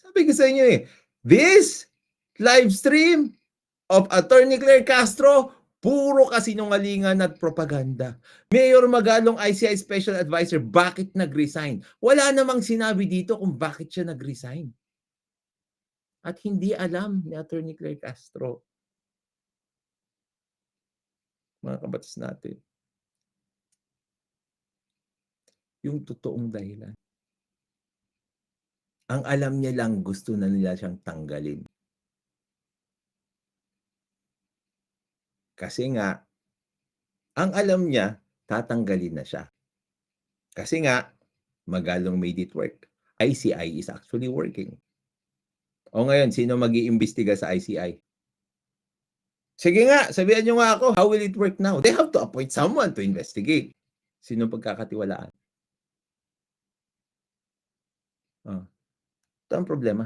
Sabi ko sa inyo eh, this live stream of Attorney Claire Castro, puro kasinungalingan at propaganda. Mayor Magalong ICI Special Advisor, bakit nag-resign? Wala namang sinabi dito kung bakit siya nag-resign. At hindi alam ni Attorney Claire Castro. Mga kabatas natin. Yung totoong dahilan. Ang alam niya lang, gusto na nila siyang tanggalin. Kasi nga, ang alam niya, tatanggalin na siya. Kasi nga, Magalong made it work. ICI is actually working. O ngayon, sino mag-iimbestiga sa ICI? Sige nga, sabihan nyo nga ako, how will it work now? They have to appoint someone to investigate. Sino pagkakatiwalaan? Ito ang problema.